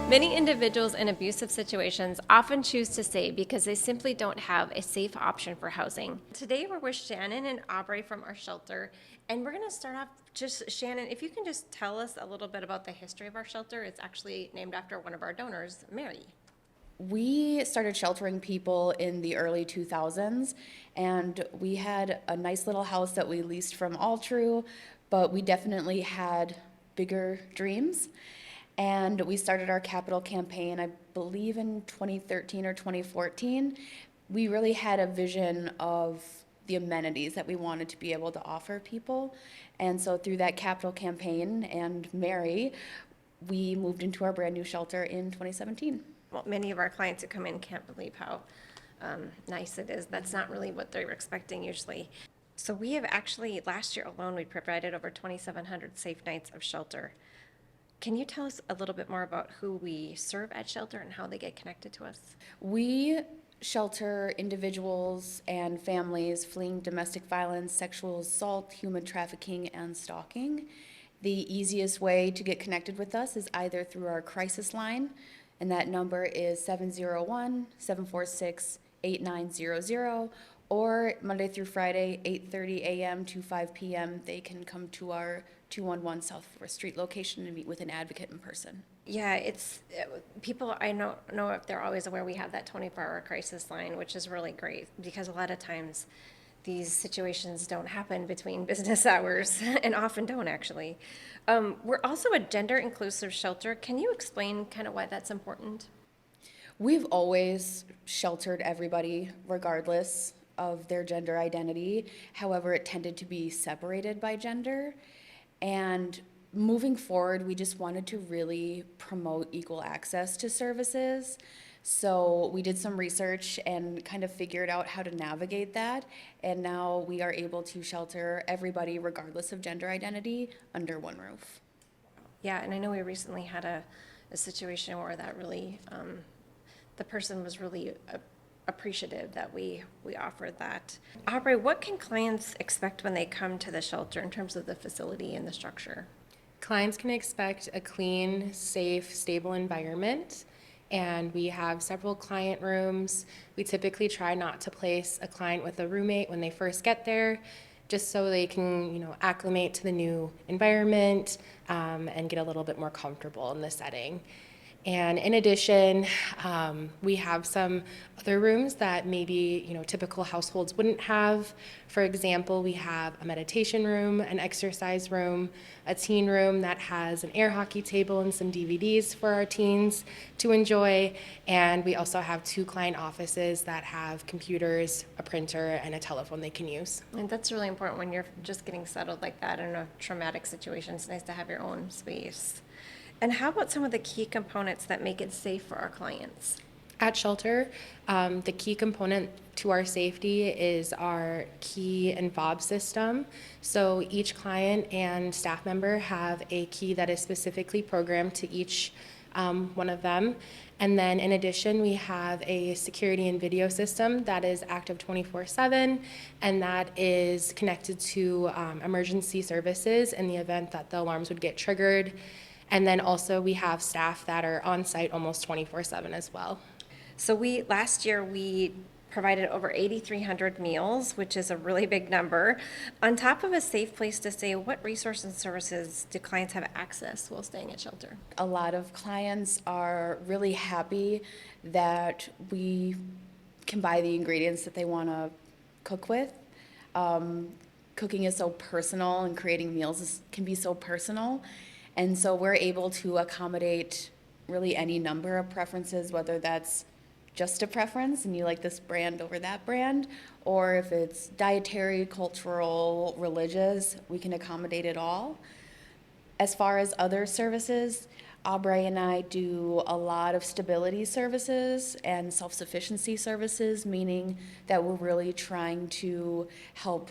Many individuals in abusive situations often choose to stay because they simply don't have a safe option for housing. Today we're with Shannon and Aubrey from our shelter, and we're going to start off just, Shannon, if you can just tell us a little bit about the history of our shelter. It's actually named after one of our donors, Mary. We started sheltering people in the early 2000s, and we had a nice little house that we leased from Altru, but we definitely had bigger dreams. And we started our capital campaign, I believe in 2013 or 2014. We really had a vision of the amenities that we wanted to be able to offer people. And so through that capital campaign and Mary, we moved into our brand new shelter in 2017. Well, many of our clients who come in can't believe how nice it is. That's not really what they're expecting usually. So we have actually, last year alone, we provided over 2,700 safe nights of shelter. Can you tell us a little bit more about who we serve at shelter and how they get connected to us? We shelter individuals and families fleeing domestic violence, sexual assault, human trafficking, and stalking. The easiest way to get connected with us is either through our crisis line, and that number is 701-746-8900, or Monday through Friday, 8:30 a.m. to 5 p.m., they can come to our 211 South 4th Street location and meet with an advocate in person. Yeah, it's people. I know if they're always aware we have that 24-hour crisis line, which is really great because a lot of times these situations don't happen between business hours and often don't actually. We're also a gender inclusive shelter. Can you explain kind of why that's important? We've always sheltered everybody regardless of their gender identity. However, it tended to be separated by gender. And moving forward, we just wanted to really promote equal access to services. So we did some research and kind of figured out how to navigate that. And now we are able to shelter everybody, regardless of gender identity, under one roof. Yeah, and I know we recently had a situation where that really, the person was really appreciative that we offered that. Aubrey, what can clients expect when they come to the shelter in terms of the facility and the structure? Clients can expect a clean, safe, stable environment, and we have several client rooms. We typically try not to place a client with a roommate when they first get there, just so they can, acclimate to the new environment and get a little bit more comfortable in the setting. And in addition, we have some other rooms that maybe, typical households wouldn't have. For example, we have a meditation room, an exercise room, a teen room that has an air hockey table and some DVDs for our teens to enjoy. And we also have 2 client offices that have computers, a printer, and a telephone they can use. And that's really important when you're just getting settled like that in a traumatic situation. It's nice to have your own space. And how about some of the key components that make it safe for our clients? At shelter, the key component to our safety is our key and fob system. So each client and staff member have a key that is specifically programmed to each one of them. And then in addition, we have a security and video system that is active 24/7, and that is connected to emergency services in the event that the alarms would get triggered. And then also we have staff that are on site almost 24/7 as well. So last year we provided over 8,300 meals, which is a really big number. On top of a safe place to stay, what resources and services do clients have access while staying at shelter? A lot of clients are really happy that we can buy the ingredients that they want to cook with. Cooking is so personal, and creating meals can be so personal. And so we're able to accommodate really any number of preferences, whether that's just a preference and you like this brand over that brand, or if it's dietary, cultural, religious, we can accommodate it all. As far as other services, Aubrey and I do a lot of stability services and self-sufficiency services, meaning that we're really trying to help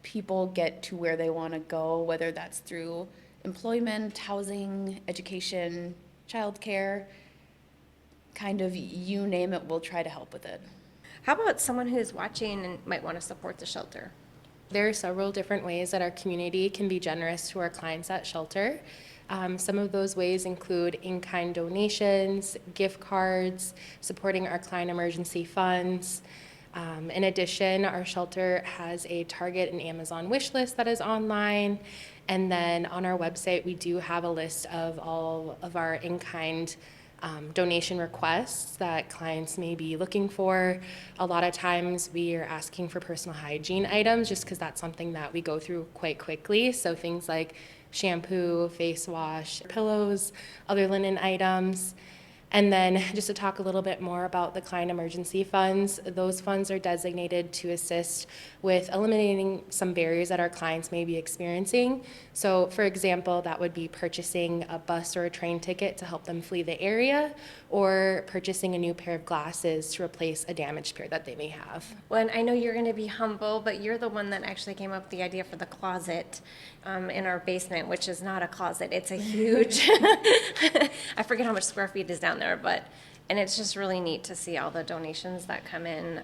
people get to where they want to go, whether that's through employment, housing, education, childcare, kind of you name it, we'll try to help with it. How about someone who's watching and might want to support the shelter? There are several different ways that our community can be generous to our clients at shelter. Some of those ways include in-kind donations, gift cards, supporting our client emergency funds. In addition, our shelter has a Target and Amazon wish list that is online. And then on our website, we do have a list of all of our in-kind donation requests that clients may be looking for. A lot of times we are asking for personal hygiene items just because that's something that we go through quite quickly. So things like shampoo, face wash, pillows, other linen items. And then just to talk a little bit more about the client emergency funds, those funds are designated to assist with eliminating some barriers that our clients may be experiencing. So for example, that would be purchasing a bus or a train ticket to help them flee the area, or purchasing a new pair of glasses to replace a damaged pair that they may have. Well, and I know you're going to be humble, but you're the one that actually came up with the idea for the closet in our basement, which is not a closet. It's a huge, I forget how much square feet is down there, and it's just really neat to see all the donations that come in.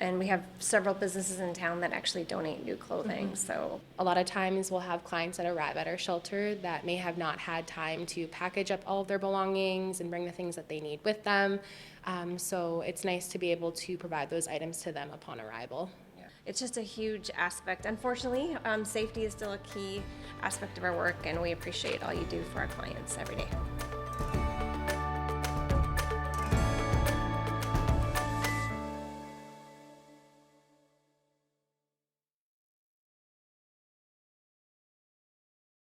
And we have several businesses in town that actually donate new clothing, so. A lot of times we'll have clients that arrive at our shelter that may have not had time to package up all of their belongings and bring the things that they need with them. So it's nice to be able to provide those items to them upon arrival. It's just a huge aspect. Unfortunately, safety is still a key aspect of our work, and we appreciate all you do for our clients every day.